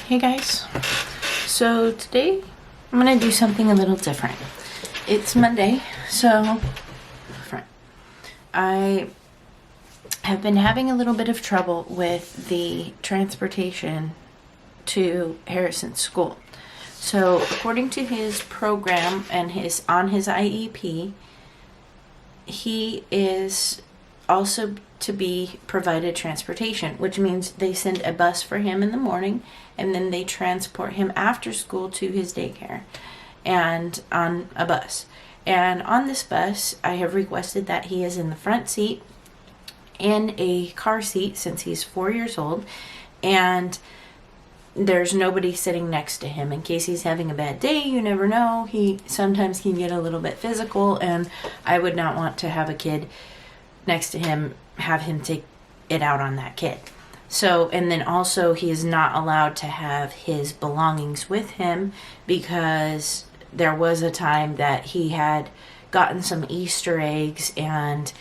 Hey guys, so today I'm gonna do something a little different. It's Monday, so I have been having a little bit of trouble with the transportation to Harrison's school. So according to his program and his IEP, he is also to be provided transportation, which means they send a bus for him in the morning and then they transport him after school to his daycare and on a bus. And on this bus, I have requested that he is in the front seat in a car seat since he's 4 years old, and there's nobody sitting next to him in case he's having a bad day. You never know. He sometimes can get a little bit physical, and I would not want to have a kid next to him, have him take it out on that kid. So, and then also he is not allowed to have his belongings with him because there was a time that he had gotten some Easter eggs and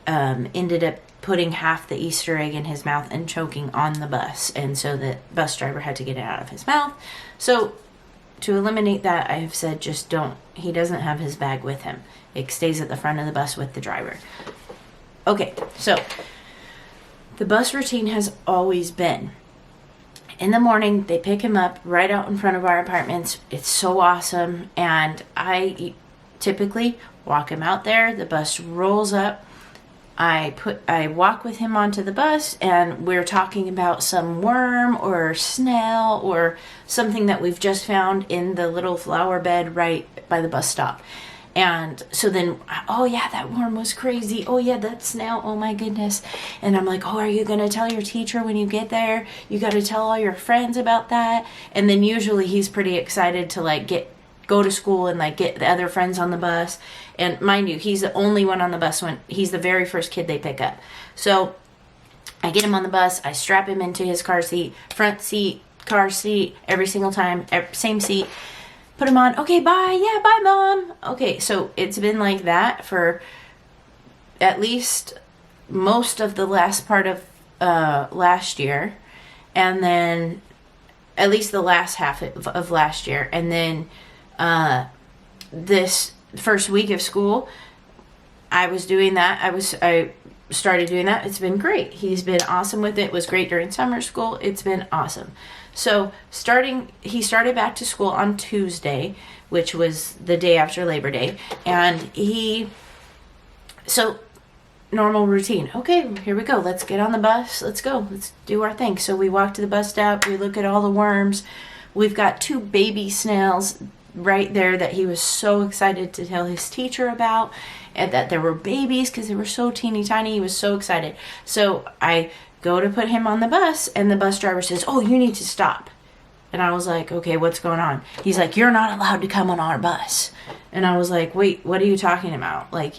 ended up putting half the Easter egg in his mouth and choking on the bus. And so the bus driver had to get it out of his mouth. So to eliminate that, I have said just don't, he doesn't have his bag with him. It stays at the front of the bus with the driver. Okay, so the bus routine has always been, in the morning, they pick him up right out in front of our apartments. It's so awesome. And I typically walk him out there. The bus rolls up. I walk with him onto the bus, and we're talking about some worm or snail or something that we've just found in the little flower bed right by the bus stop. And so then, oh yeah, that worm was crazy. Oh yeah, that snail, oh my goodness. And I'm like, oh, are you going to tell your teacher when you get there? You got to tell all your friends about that. And then usually he's pretty excited to like go to school and like get the other friends on the bus. And mind you, he's the only one on the bus when he's the very first kid they pick up. So I get him on the bus, I strap him into his car seat, front seat, car seat, every single time, same seat. Put him on. Okay, bye. Yeah, bye, Mom. Okay, so it's been like that for at least most of the last part of last year, and then at least the last half of last year, and then this first week of school, I was doing that. I started doing that. It's been great. He's been awesome with it. It was great during summer school. It's been awesome. So he started back to school on Tuesday, which was the day after Labor Day. And so normal routine. Okay, here we go. Let's get on the bus. Let's go. Let's do our thing. So we walk to the bus stop. We look at all the worms. We've got 2 baby snails right there that he was so excited to tell his teacher about, and that there were babies because they were so teeny tiny. He was so excited. So I go to put him on the bus, and the bus driver says, oh, you need to stop. And I was like, okay, what's going on? He's like, you're not allowed to come on our bus. And I was like, wait, what are you talking about? Like,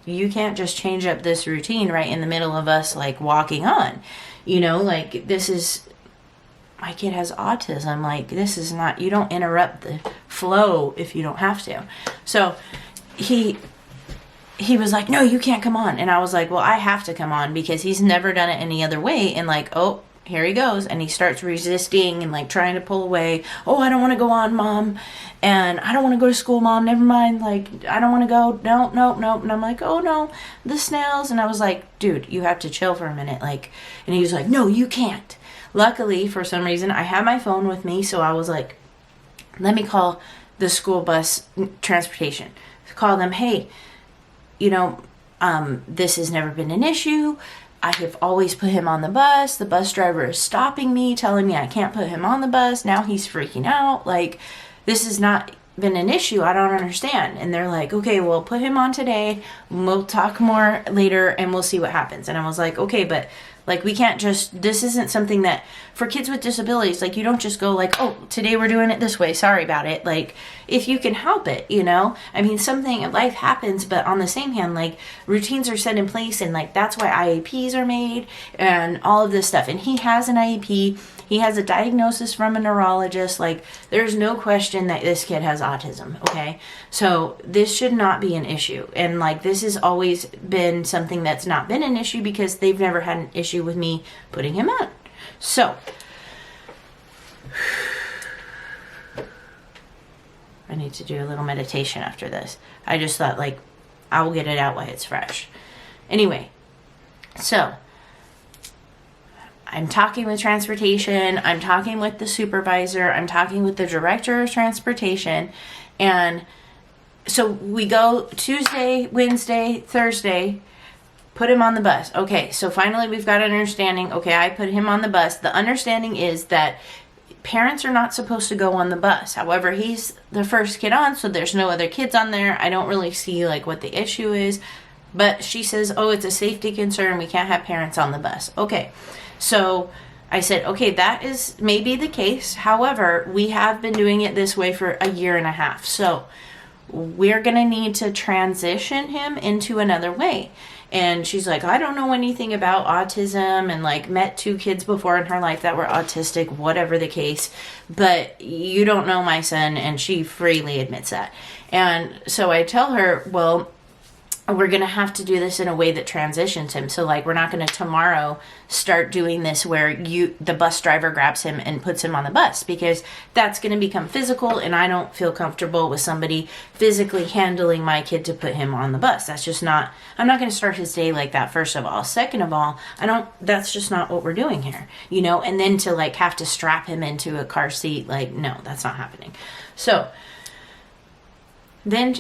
you can't just change up this routine right in the middle of us like walking on, like this is, my kid has autism. Like, this is not, you don't interrupt the flow if you don't have to. So he was like, no, you can't come on. And I was like, well, I have to come on because he's never done it any other way. And like, oh, here he goes. And he starts resisting and like trying to pull away. Oh, I don't want to go on, Mom. And I don't want to go to school, Mom. Never mind. Like, I don't want to go. No. And I'm like, oh no, the snails. And I was like, dude, you have to chill for a minute. Like, and he was like, no, you can't. Luckily, for some reason, I had my phone with me. So I was like, let me call the school bus transportation. Call them, hey, this has never been an issue. I have always put him on the bus. The bus driver is stopping me, telling me I can't put him on the bus. Now he's freaking out. Like, this has not been an issue. I don't understand. And they're like, okay, well, put him on today. We'll talk more later and we'll see what happens. And I was like, okay, but like, we can't just, this isn't something that, for kids with disabilities, like, you don't just go like, oh, today we're doing it this way. Sorry about it. Like, if you can help it, I mean, something, life happens, but on the same hand, like, routines are set in place, and like, that's why IEPs are made and all of this stuff. And he has an IEP. He has a diagnosis from a neurologist. Like, there's no question that this kid has autism, okay? So this should not be an issue. And like, this has always been something that's not been an issue because they've never had an issue with me putting him on. So I need to do a little meditation after this. I just thought, like, I will get it out while it's fresh. Anyway, so I'm talking with transportation. I'm talking with the supervisor. I'm talking with the director of transportation. And so we go Tuesday, Wednesday, Thursday, put him on the bus. Okay, so finally we've got an understanding. Okay, I put him on the bus. The understanding is that parents are not supposed to go on the bus. However, he's the first kid on, so there's no other kids on there. I don't really see like what the issue is. But she says, oh, it's a safety concern. We can't have parents on the bus. Okay, so I said, okay, that is maybe the case. However, we have been doing it this way for a year and a half. So we're going to need to transition him into another way. And she's like, I don't know anything about autism, and like met 2 kids before in her life that were autistic, whatever the case, but you don't know my son. And she freely admits that. And so I tell her, well, we're going to have to do this in a way that transitions him. So like, we're not going to tomorrow start doing this where the bus driver grabs him and puts him on the bus, because that's going to become physical, and I don't feel comfortable with somebody physically handling my kid to put him on the bus. That's just not, I'm not going to start his day like that, first of all. Second of all, that's just not what we're doing here, you know, and then to like have to strap him into a car seat, like, no, that's not happening. So then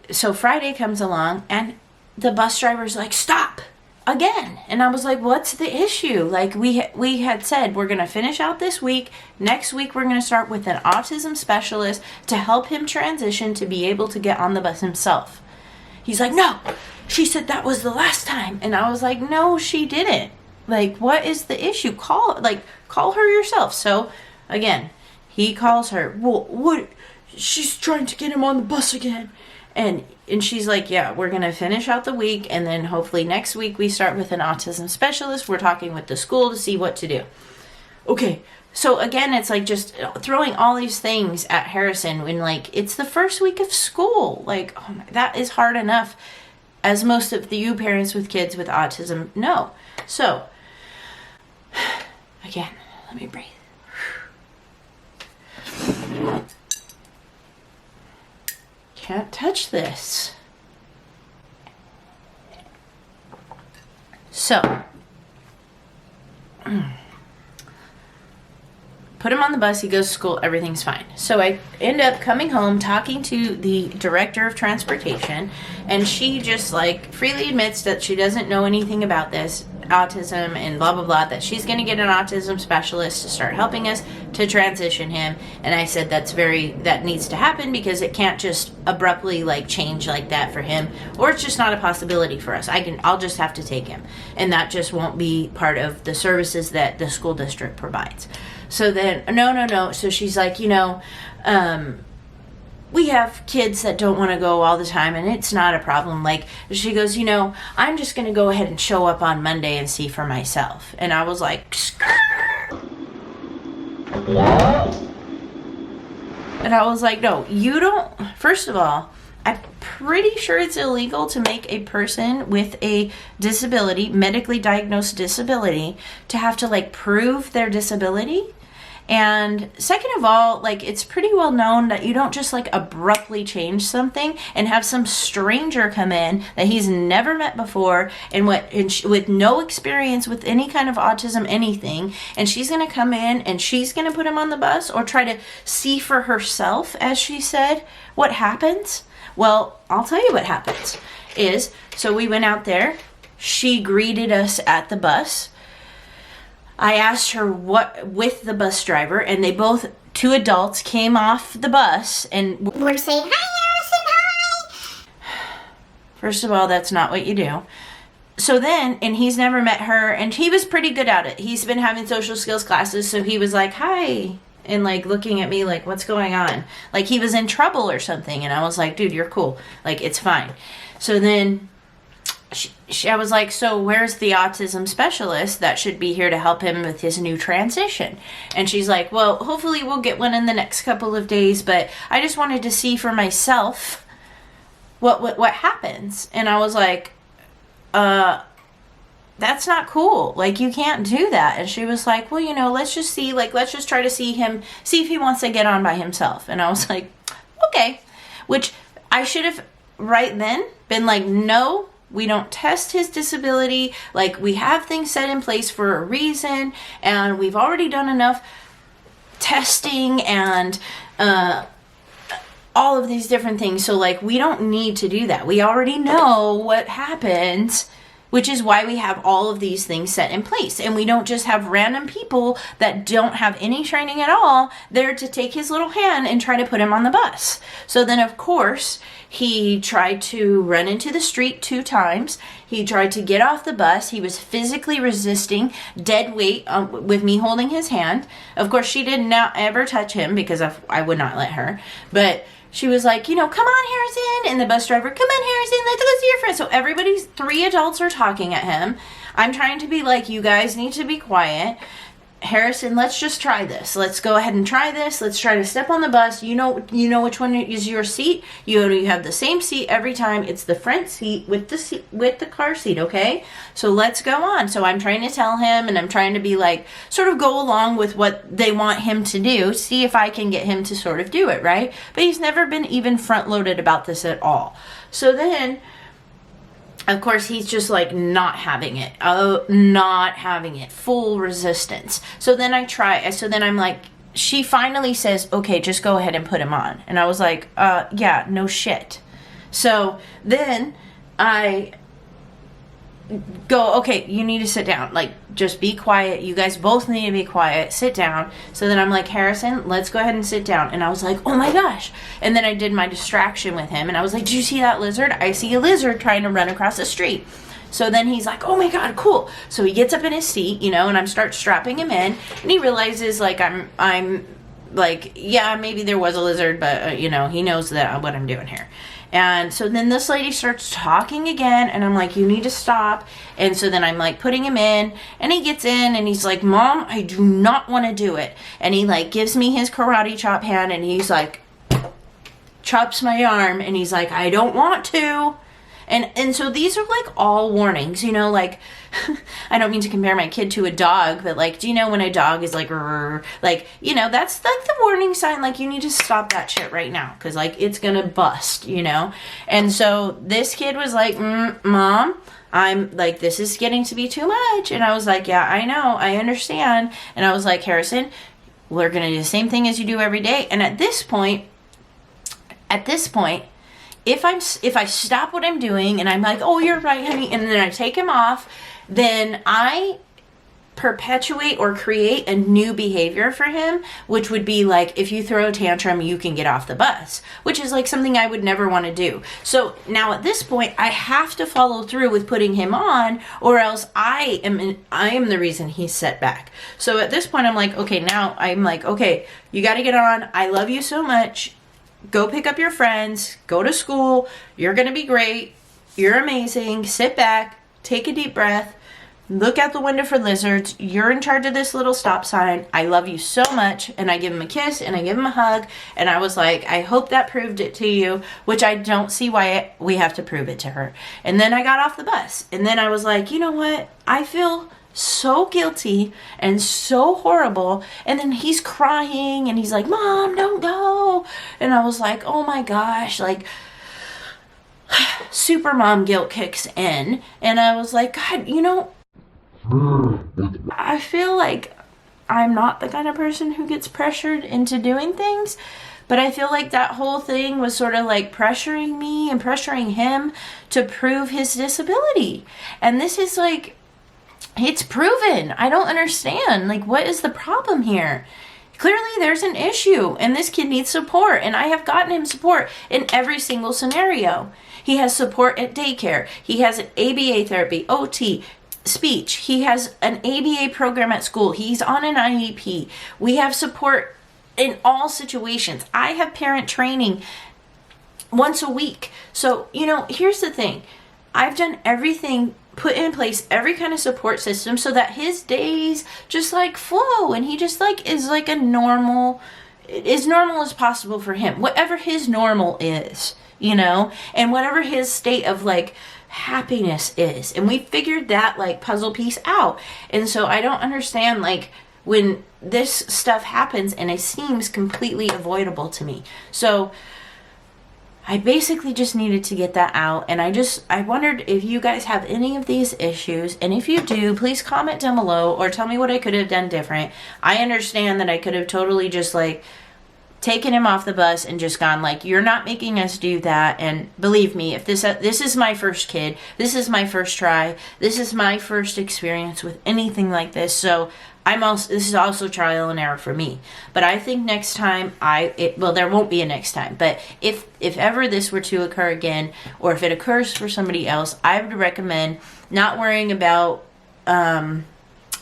so Friday comes along, and the bus driver's like, stop again. And I was like, what's the issue? Like, we had said we're going to finish out this week. Next week, we're going to start with an autism specialist to help him transition to be able to get on the bus himself. He's like, no, she said that was the last time. And I was like, no, she didn't. Like, what is the issue? Call her yourself. So again, he calls her. Well, what? She's trying to get him on the bus again. And she's like, yeah, we're going to finish out the week, and then hopefully next week we start with an autism specialist. We're talking with the school to see what to do. Okay, so again, it's like just throwing all these things at Harrison when like it's the first week of school. Like, oh my, that is hard enough, as most of you parents with kids with autism know. So again, let me breathe. Can't touch this. So, put him on the bus, he goes to school, everything's fine. So I end up coming home, talking to the director of transportation, and she just like freely admits that she doesn't know anything about this autism and blah blah blah, that she's going to get an autism specialist to start helping us to transition him. And I said that needs to happen, because it can't just abruptly like change like that for him, or it's just not a possibility for us. I'll just have to take him, and that just won't be part of the services that the school district provides. So then no, so she's like, you know, we have kids that don't want to go all the time, and it's not a problem. Like, she goes, you know, I'm just going to go ahead and show up on Monday and see for myself. And I was like, and I was like, no, you don't. First of all, I'm pretty sure it's illegal to make a person with a disability, medically diagnosed disability, to have to like prove their disability. And second of all, like, it's pretty well known that you don't just like abruptly change something and have some stranger come in that he's never met before and with no experience with any kind of autism, anything, and she's going to come in and she's going to put him on the bus or try to see for herself, as she said. What happens? Well, I'll tell you what happens so we went out there. She greeted us at the bus. I asked her what with the bus driver, and they both, 2 adults, came off the bus and were saying, hi, Harrison, hi. First of all, that's not what you do. So then, and he's never met her, and he was pretty good at it. He's been having social skills classes, so he was like, hi, and like looking at me like, what's going on? Like he was in trouble or something, and I was like, dude, you're cool. Like, it's fine. So then I was like, so where's the autism specialist that should be here to help him with his new transition? And she's like, well, hopefully we'll get one in the next couple of days, but I just wanted to see for myself what happens. And I was like, that's not cool. Like, you can't do that. And she was like, well, you know, let's just see, like, let's just try to see if he wants to get on by himself. And I was like, okay. Which I should have right then been like, no, we don't test his disability. Like, we have things set in place for a reason, and we've already done enough testing and all of these different things. So, like, we don't need to do that. We already know what happens, which is why we have all of these things set in place. And we don't just have random people that don't have any training at all there to take his little hand and try to put him on the bus. So then, of course, he tried to run into the street 2 times. He tried to get off the bus. He was physically resisting dead weight with me holding his hand. Of course, she did not ever touch him because I would not let her. But she was like, you know, come on, Harrison. And the bus driver, come on, Harrison, let's go see your friend. So everybody's, 3 adults are talking at him. I'm trying to be like, you guys need to be quiet. Harrison, let's just try this. Let's go ahead and try this. Let's try to step on the bus. You know which one is your seat. You have the same seat every time. It's the front seat with the car seat, okay? So let's go on. So I'm trying to tell him, and I'm trying to be like, sort of go along with what they want him to do, see if I can get him to sort of do it, right? But he's never been even front-loaded about this at all. So then, of course, he's just like not having it. Oh, not having it. Full resistance. So then I'm like, she finally says, okay, just go ahead and put him on. And I was like, yeah, no shit. So then I go, okay, you need to sit down. Like, just be quiet. You guys both need to be quiet. Sit down. So then I'm like, Harrison, let's go ahead and sit down. And I was like, oh my gosh. And then I did my distraction with him. And I was like, did you see that lizard? I see a lizard trying to run across the street. So then he's like, oh my God, cool. So he gets up in his seat, you know, and I start strapping him in. And he realizes, like, I'm like, yeah, maybe there was a lizard, but, you know, he knows that what I'm doing here. And so then this lady starts talking again, and I'm like, you need to stop. And so then I'm like putting him in, and he gets in, and he's like, Mom, I do not want to do it. And he like gives me his karate chop hand, and he's like, chops my arm, and he's like, I don't want to. And so these are like all warnings, you know, like, I don't mean to compare my kid to a dog, but like, do you know when a dog is like, you know, that's like the warning sign, like, you need to stop that shit right now, because like, it's gonna bust, you know? And so this kid was like, Mom, I'm like, this is getting to be too much. And I was like, yeah, I know, I understand. And I was like, Harrison, we're gonna do the same thing as you do every day. And at this point, if I stop what I'm doing and I'm like, oh, you're right, honey, and then I take him off, then I perpetuate or create a new behavior for him, which would be like, if you throw a tantrum, you can get off the bus, which is like something I would never want to do. So now at this point, I have to follow through with putting him on, or else I am the reason he's set back. So at this point, I'm like, okay, you got to get on. I love you so much. Go pick up your friends, go to school, you're going to be great, you're amazing, sit back, take a deep breath, look out the window for lizards, you're in charge of this little stop sign, I love you so much. And I give him a kiss, and I give him a hug, and I was like, I hope that proved it to you, which I don't see why we have to prove it to her. And then I got off the bus, and then I was like, you know what, I feel so guilty and so horrible. And then he's crying, and he's like, Mom, don't go. And I was like, oh my gosh, like, super mom guilt kicks in. And I was like, God, you know, I feel like I'm not the kind of person who gets pressured into doing things, but I feel like that whole thing was sort of like pressuring me and pressuring him to prove his disability. And this is like, it's proven. I don't understand. Like, what is the problem here? Clearly there's an issue, and this kid needs support, and I have gotten him support in every single scenario. He has support at daycare. He has an ABA therapy, OT, speech. He has an ABA program at school. He's on an IEP. We have support in all situations. I have parent training once a week. So, you know, here's the thing. I've done everything, put in place every kind of support system so that his days just like flow, and he just like is like as normal as possible for him, whatever his normal is, you know, and whatever his state of like happiness is. And we figured that like puzzle piece out. And so I don't understand like when this stuff happens and it seems completely avoidable to me. So I basically just needed to get that out. And I wondered if you guys have any of these issues. And if you do, please comment down below or tell me what I could have done different. I understand that I could have totally just like taken him off the bus and just gone like, you're not making us do that. And believe me, if this is my first kid, this is my first try, this is my first experience with anything like this. So this is also trial and error for me. But I think next time well, there won't be a next time, but if ever this were to occur again, or if it occurs for somebody else, I would recommend not worrying about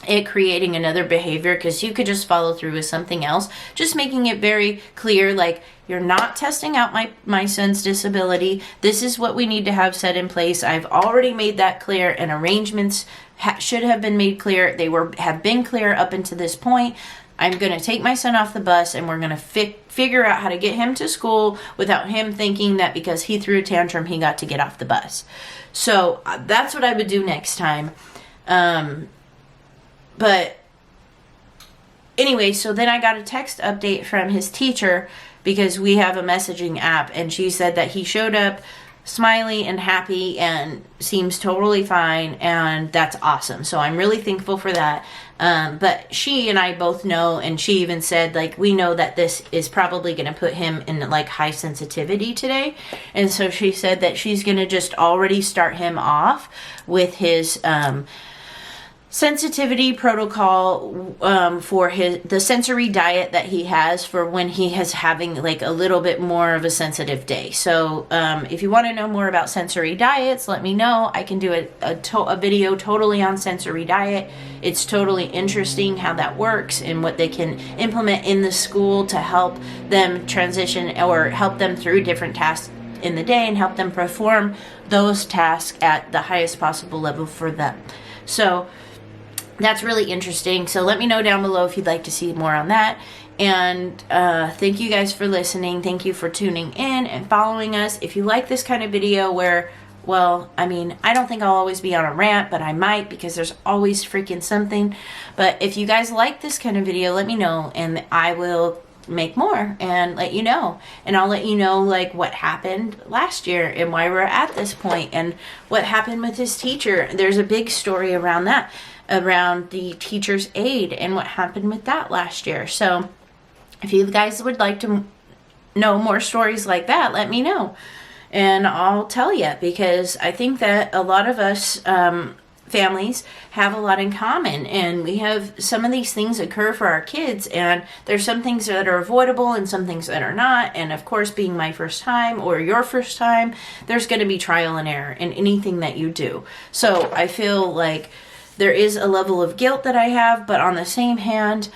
it creating another behavior, because you could just follow through with something else. Just making it very clear, like, you're not testing out my son's disability. This is what we need to have set in place. I've already made that clear, and arrangements should have been made clear. They have been clear up until this point. I'm going to take my son off the bus, and we're going to figure out how to get him to school without him thinking that because he threw a tantrum, he got to get off the bus. So that's what I would do next time. But anyway, so then I got a text update from his teacher, because we have a messaging app, and she said that he showed up smiley and happy and seems totally fine, and that's awesome. So I'm really thankful for that. But she and I both know, and she even said, like, we know that this is probably going to put him in like high sensitivity today. And so she said that she's going to just already start him off with his sensitivity protocol for the sensory diet that he has for when he is having like a little bit more of a sensitive day. So if you want to know more about sensory diets, let me know. I can do a video totally on sensory diet. It's totally interesting how that works and what they can implement in the school to help them transition or help them through different tasks in the day and help them perform those tasks at the highest possible level for them. So that's really interesting. So let me know down below if you'd like to see more on that. And thank you guys for listening. Thank you for tuning in and following us. If you like this kind of video where, well, I mean, I don't think I'll always be on a rant, but I might, because there's always freaking something. But if you guys like this kind of video, let me know, and I will make more and let you know. And I'll let you know like what happened last year and why we're at this point and what happened with his teacher. There's a big story around that, around the teacher's aide and what happened with that last year. So if you guys would like to know more stories like that, let me know and I'll tell you, because I think that a lot of us families have a lot in common, and we have some of these things occur for our kids, and there's some things that are avoidable and some things that are not. And of course, being my first time or your first time, there's going to be trial and error in anything that you do. So I feel like there is a level of guilt that I have, but on the same hand,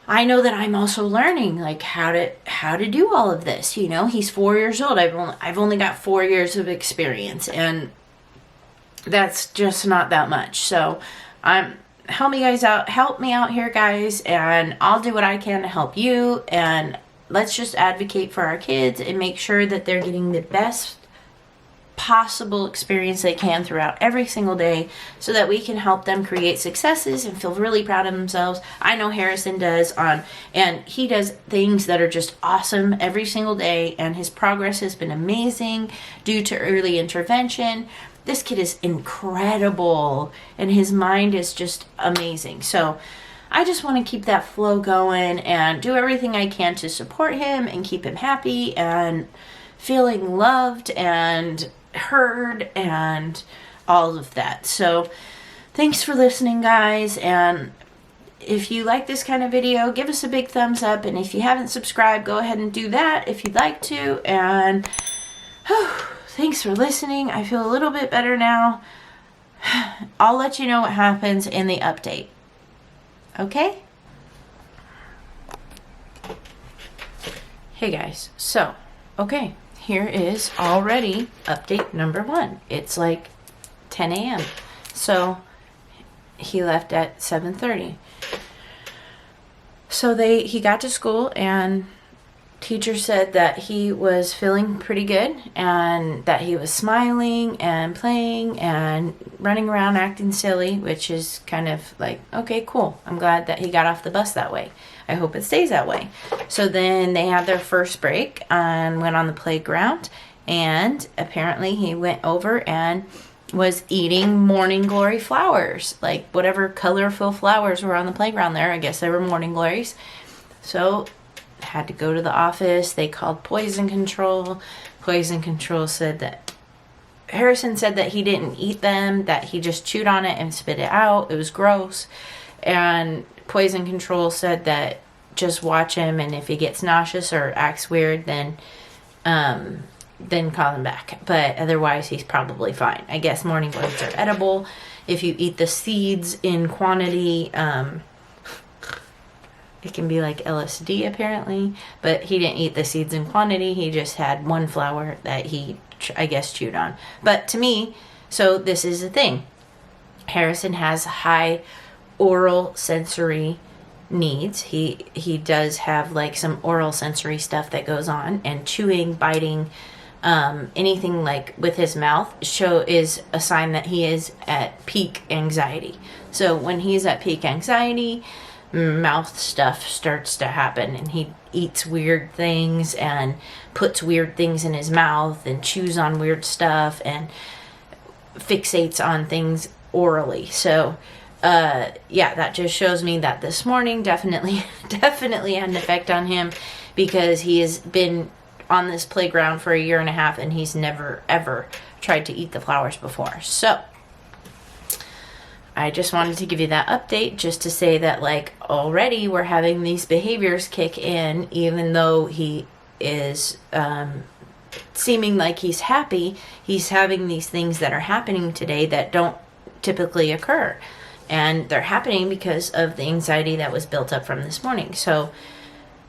I know that I'm also learning like how to do all of this. You know, he's 4 years old. I've only got 4 years of experience, and that's just not that much. So help me out here, guys, and I'll do what I can to help you. And let's just advocate for our kids and make sure that they're getting the best possible experience they can throughout every single day, so that we can help them create successes and feel really proud of themselves. I know Harrison does, and he does things that are just awesome every single day, and his progress has been amazing due to early intervention. This kid is incredible, and his mind is just amazing. So I just want to keep that flow going and do everything I can to support him and keep him happy and feeling loved and heard and all of that. So thanks for listening, guys, and if you like this kind of video, give us a big thumbs up, and if you haven't subscribed, go ahead and do that if you'd like to. And thanks for listening. I feel a little bit better now. I'll let you know what happens in the update. Okay? Hey guys, so okay, here is already update number 1. It's like 10 a.m. So he left at 7:30. So he got to school, and teacher said that he was feeling pretty good and that he was smiling and playing and running around acting silly, which is kind of like, okay, cool. I'm glad that he got off the bus that way. I hope it stays that way. So then they had their first break and went on the playground, and apparently he went over and was eating morning glory flowers, like whatever colorful flowers were on the playground there. I guess they were morning glories. So had to go to the office. They called poison control. Poison control said that Harrison said that he didn't eat them, that he just chewed on it and spit it out. It was gross. And poison control said that just watch him, and if he gets nauseous or acts weird, then call him back. But otherwise, he's probably fine. I guess morning glories are edible if you eat the seeds in quantity. It can be like LSD apparently, but he didn't eat the seeds in quantity. He just had one flower that he, I guess, chewed on. But to me, so this is the thing. Harrison has high oral sensory needs. He does have like some oral sensory stuff that goes on, and chewing, biting, anything like with his mouth is a sign that he is at peak anxiety. So when he's at peak anxiety, mouth stuff starts to happen, and he eats weird things and puts weird things in his mouth and chews on weird stuff and fixates on things orally. So yeah, that just shows me that this morning definitely had an effect on him, because he has been on this playground for 1.5 years and he's never ever tried to eat the flowers before. So I just wanted to give you that update, just to say that like already we're having these behaviors kick in, even though he is seeming like he's happy. He's having these things that are happening today that don't typically occur, and they're happening because of the anxiety that was built up from this morning. So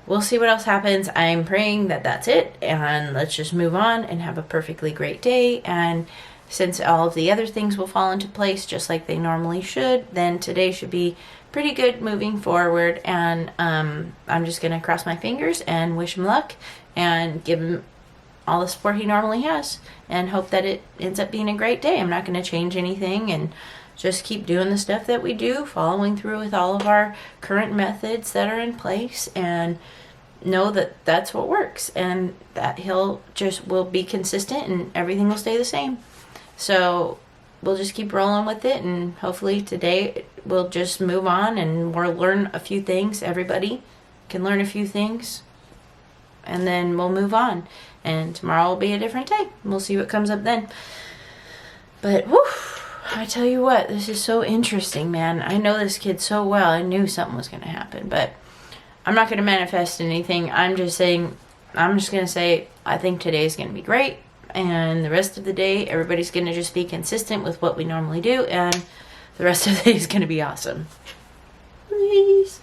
we'll see what else happens. I'm praying that that's it, and let's just move on and have a perfectly great day. And since all of the other things will fall into place just like they normally should, then today should be pretty good moving forward. And I'm just going to cross my fingers and wish him luck and give him all the support he normally has, and hope that it ends up being a great day. I'm not going to change anything, and just keep doing the stuff that we do, following through with all of our current methods that are in place, and know that that's what works, and that will be consistent and everything will stay the same. So we'll just keep rolling with it, and hopefully today we'll just move on and we'll learn a few things. Everybody can learn a few things, and then we'll move on. And tomorrow will be a different day. We'll see what comes up then. But whew, I tell you what, this is so interesting, man. I know this kid so well. I knew something was going to happen, but I'm not going to manifest anything. I'm just going to say, I think today's going to be great. And the rest of the day, everybody's going to just be consistent with what we normally do. And the rest of the day is going to be awesome. Please.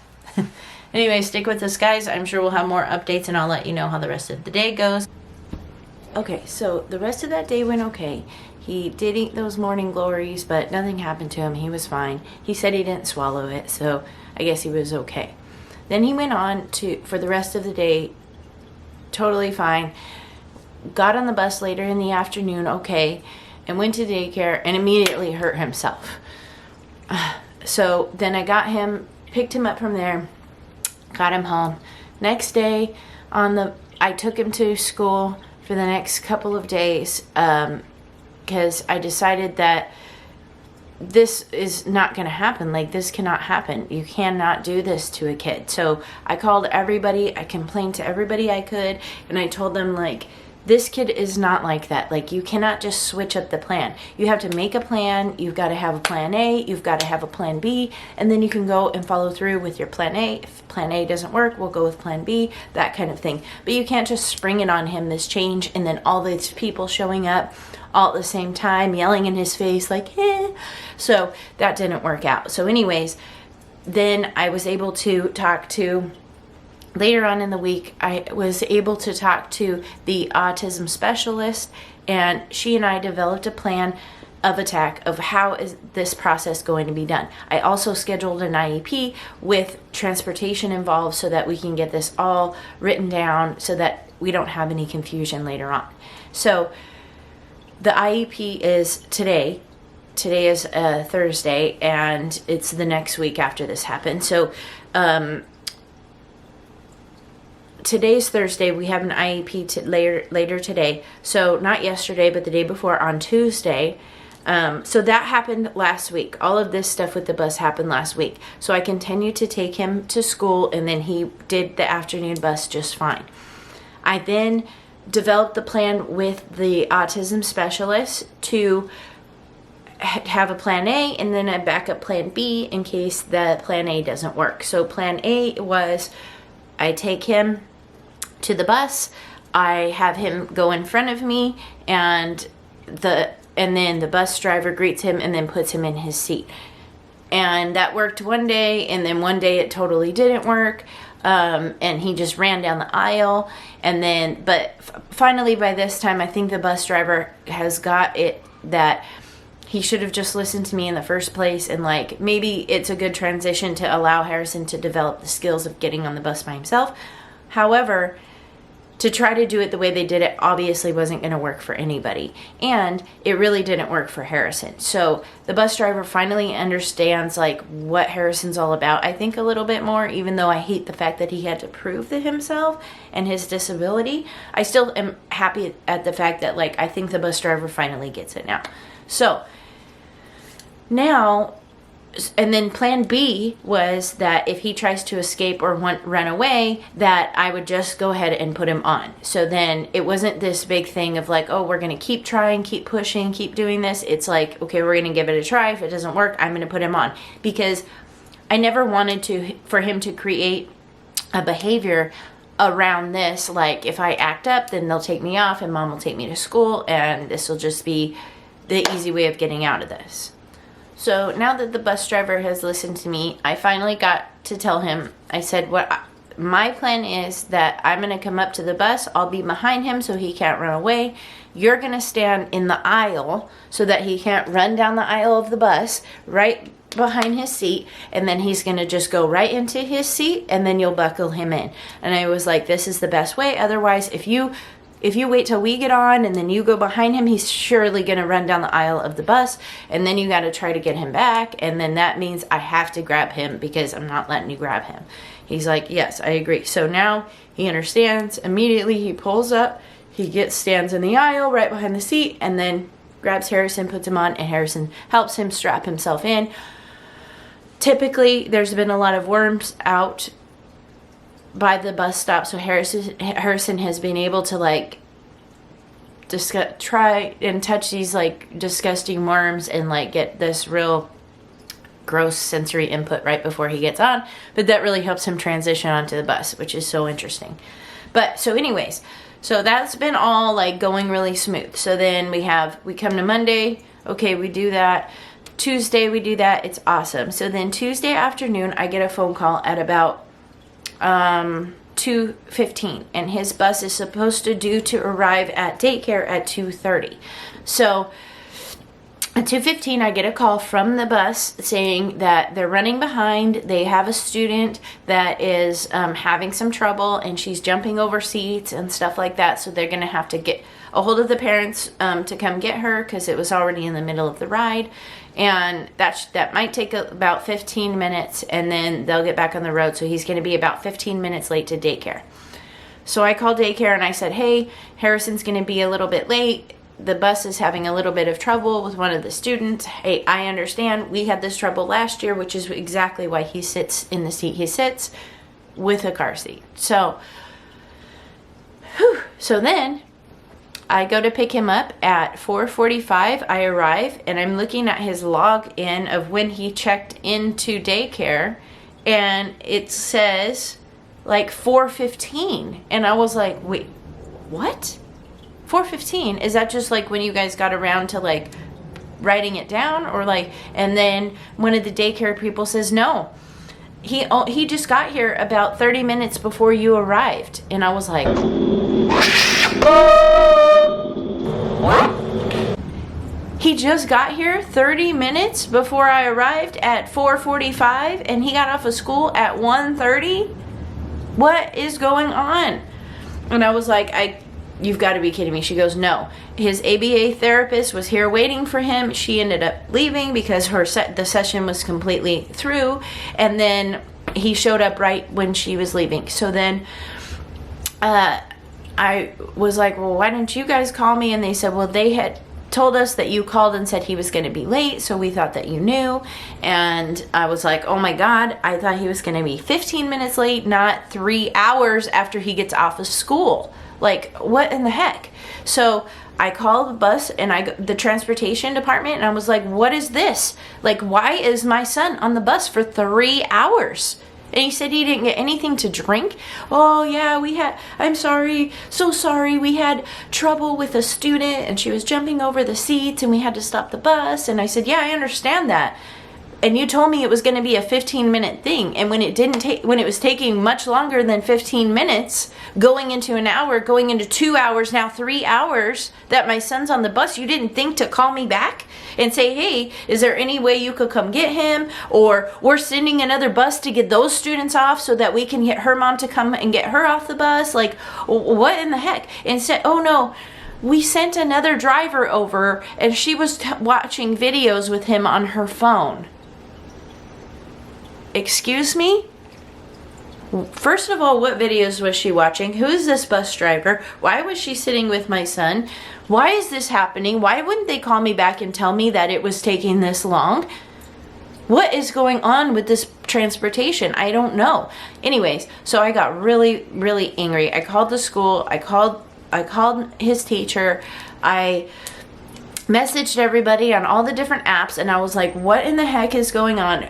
Anyway, stick with us, guys. I'm sure we'll have more updates, and I'll let you know how the rest of the day goes. Okay, so the rest of that day went okay. He did eat those morning glories, but nothing happened to him. He was fine. He said he didn't swallow it, so I guess he was okay. Then he went on for the rest of the day, totally fine. Got on the bus later in the afternoon, okay, and went to daycare and immediately hurt himself. So then I picked him up from there, got him home. Next day, I took him to school for the next couple of days, because I decided that this is not going to happen. Like, this cannot happen. You cannot do this to a kid. So I called everybody. I complained to everybody I could, and I told them, like, this kid is not like that. Like, you cannot just switch up the plan. You have to make a plan. You've got to have a plan A. You've got to have a plan B. And then you can go and follow through with your plan A. If plan A doesn't work, we'll go with plan B, that kind of thing. But you can't just spring it on him, this change, and then all these people showing up all at the same time, yelling in his face like, eh. So that didn't work out. So anyways, then I was able to later on in the week, I was able to talk to the autism specialist, and she and I developed a plan of attack of how is this process going to be done. I also scheduled an IEP with transportation involved so that we can get this all written down so that we don't have any confusion later on. So the IEP is today. Today is Thursday, and it's the next week after this happened. So today's Thursday. We have an IEP later today. So not yesterday, but the day before on Tuesday. So that happened last week. All of this stuff with the bus happened last week. So I continued to take him to school, and then he did the afternoon bus just fine. I then developed the plan with the autism specialist to have a plan A and then a backup plan B in case the plan A doesn't work. So plan A was I take him to the bus, I have him go in front of me, and then the bus driver greets him and then puts him in his seat. And that worked one day, and then one day it totally didn't work. And he just ran down the aisle. And then, but finally by this time, I think the bus driver has got it that he should have just listened to me in the first place. And like, maybe it's a good transition to allow Harrison to develop the skills of getting on the bus by himself. However, to try to do it the way they did it obviously wasn't going to work for anybody. And it really didn't work for Harrison. So the bus driver finally understands like what Harrison's all about, I think a little bit more, even though I hate the fact that he had to prove to himself and his disability. I still am happy at the fact that like, I think the bus driver finally gets it now. So now, and then plan B was that if he tries to escape or run away, that I would just go ahead and put him on. So then it wasn't this big thing of like, oh, we're going to keep trying, keep pushing, keep doing this. It's like, okay, we're going to give it a try. If it doesn't work, I'm going to put him on. Because I never wanted for him to create a behavior around this. Like if I act up, then they'll take me off and mom will take me to school. And this will just be the easy way of getting out of this. So now that the bus driver has listened to me, I finally got to tell him, I said, my plan is that I'm going to come up to the bus. I'll be behind him so he can't run away. You're going to stand in the aisle so that he can't run down the aisle of the bus right behind his seat. And then he's going to just go right into his seat and then you'll buckle him in. And I was like, this is the best way. Otherwise, if you wait till we get on and then you go behind him, he's surely going to run down the aisle of the bus. And then you got to try to get him back. And then that means I have to grab him because I'm not letting you grab him. He's like, yes, I agree. So now he understands. Immediately he pulls up. He stands in the aisle right behind the seat and then grabs Harrison, puts him on, and Harrison helps him strap himself in. Typically, there's been a lot of worms out by the bus stop, so Harrison has been able to like try and touch these like disgusting worms and like get this real gross sensory input right before he gets on, but that really helps him transition onto the bus, which is so interesting. But so anyways, so that's been all like going really smooth. So then we come to Monday, okay, we do that. Tuesday we do that, it's awesome. So then Tuesday afternoon I get a phone call at about 2:15, and his bus is supposed to arrive at daycare at 2:30. So at 2:15 I get a call from the bus saying that they're running behind. They have a student that is having some trouble and she's jumping over seats and stuff like that, so they're gonna have to get a hold of the parents to come get her because it was already in the middle of the ride. And that might take about 15 minutes and then they'll get back on the road. So he's going to be about 15 minutes late to daycare. So I called daycare and I said, hey, Harrison's going to be a little bit late. The bus is having a little bit of trouble with one of the students. Hey, I understand. We had this trouble last year, which is exactly why he sits in the seat he sits with a car seat. So then I go to pick him up at 4:45. I arrive and I'm looking at his login of when he checked into daycare and it says like 4:15. And I was like, wait, what? 4:15? Is that just like when you guys got around to like writing it down or like, and then one of the daycare people says, no, he just got here about 30 minutes before you arrived. And I was like, He just got here 30 minutes before I arrived at 4:45, and he got off of school at 1:30. What is going on? And I was like, you've got to be kidding me. She goes, no. His ABA therapist was here waiting for him. She ended up leaving because the session was completely through, and then he showed up right when she was leaving. So then I was like, well, why didn't you guys call me? And they said, well, they had told us that you called and said he was going to be late, so we thought that you knew. And I was like, oh my God, I thought he was going to be 15 minutes late, not 3 hours after he gets off of school. Like, what in the heck? So I called the bus and the transportation department, and I was like, what is this? Like, why is my son on the bus for 3 hours? And he said he didn't get anything to drink. Oh yeah, I'm sorry, so sorry. We had trouble with a student and she was jumping over the seats and we had to stop the bus. And I said, yeah, I understand that. And you told me it was going to be a 15-minute thing. And when it was taking much longer than 15 minutes, going into an hour, going into 2 hours, now 3 hours, that my son's on the bus, you didn't think to call me back and say, hey, is there any way you could come get him? Or we're sending another bus to get those students off so that we can get her mom to come and get her off the bus? Like, what in the heck? And said, oh no, we sent another driver over and she was watching videos with him on her phone. Excuse me? First of all, what videos was she watching? Who is this bus driver? Why was she sitting with my son? Why is this happening? Why wouldn't they call me back and tell me that it was taking this long? What is going on with this transportation? I don't know. Anyways, so I got really, really angry. I called the school. I called his teacher. I messaged everybody on all the different apps, and I was like, what in the heck is going on?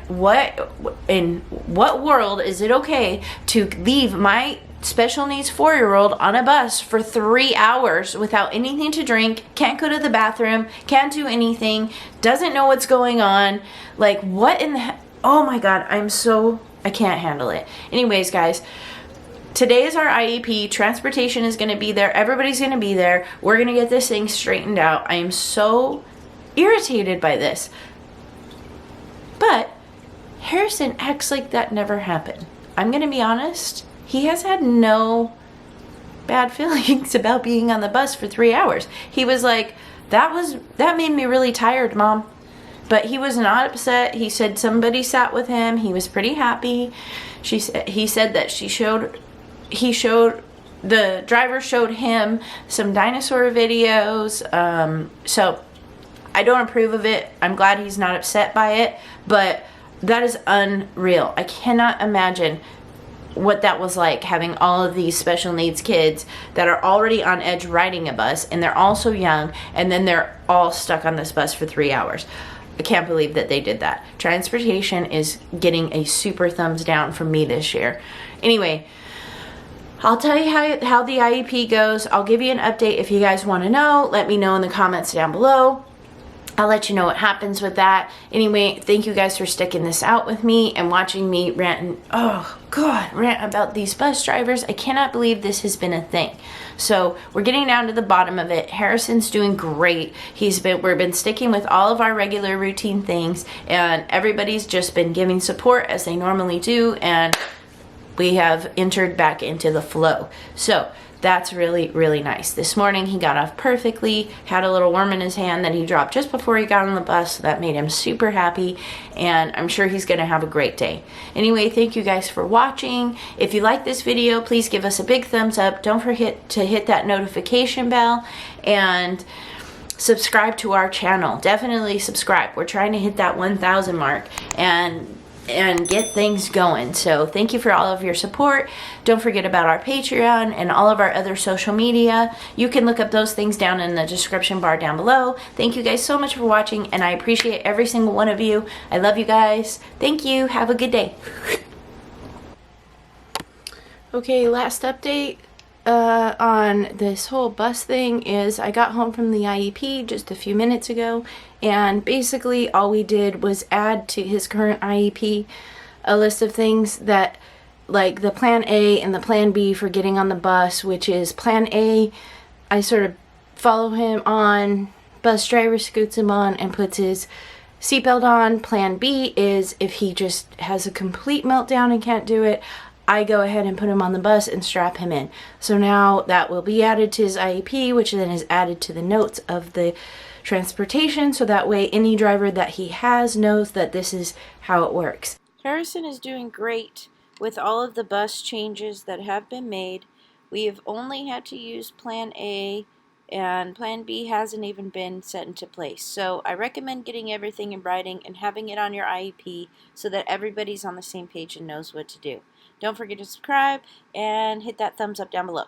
In what world is it okay to leave my special needs 4-year-old on a bus for 3 hours without anything to drink, can't go to the bathroom, can't do anything, doesn't know what's going on? Like, what in the heck? Oh my God, I can't handle it. Anyways, guys, today is our IEP. Transportation is going to be there. Everybody's going to be there. We're going to get this thing straightened out. I am so irritated by this. But Harrison acts like that never happened. I'm going to be honest. He has had no bad feelings about being on the bus for 3 hours. He was like, that made me really tired, Mom. But he was not upset. He said somebody sat with him. He was pretty happy. He said that the driver showed him some dinosaur videos. So I don't approve of it. I'm glad he's not upset by it, but that is unreal. I cannot imagine what that was like, having all of these special needs kids that are already on edge riding a bus, and they're all so young, and then they're all stuck on this bus for 3 hours. I can't believe that they did that. Transportation is getting a super thumbs down from me this year. Anyway, I'll tell you how the IEP goes. I'll give you an update if you guys want to know. Let me know in the comments down below. I'll let you know what happens with that. Anyway, thank you guys for sticking this out with me and watching me rant about these bus drivers. I cannot believe this has been a thing. So we're getting down to the bottom of it. Harrison's doing great. We've been sticking with all of our regular routine things, and everybody's just been giving support as they normally do, and we have entered back into the flow. So that's really, really nice. This morning he got off perfectly, had a little worm in his hand that he dropped just before he got on the bus. So that made him super happy, and I'm sure he's gonna have a great day. Anyway, thank you guys for watching. If you like this video, please give us a big thumbs up. Don't forget to hit that notification bell and subscribe to our channel. Definitely subscribe. We're trying to hit that 1,000 mark and get things going. So thank you for all of your support. Don't forget about our Patreon and all of our other social media. You can look up those things down in the description bar down below. Thank you guys so much for watching, and I appreciate every single one of you. I love you guys. Thank you. Have a good day. Okay, last update on this whole bus thing is I got home from the IEP just a few minutes ago, and basically all we did was add to his current IEP a list of things that, like the plan A and the plan B for getting on the bus, which is plan A, I sort of follow him on, bus driver scoots him on and puts his seatbelt on. Plan B is if he just has a complete meltdown and can't do it, I go ahead and put him on the bus and strap him in. So now that will be added to his IEP, which then is added to the notes of the transportation, so that way any driver that he has knows that this is how it works. Harrison is doing great with all of the bus changes that have been made. We have only had to use Plan A, and Plan B hasn't even been set into place. So I recommend getting everything in writing and having it on your IEP so that everybody's on the same page and knows what to do. Don't forget to subscribe and hit that thumbs up down below.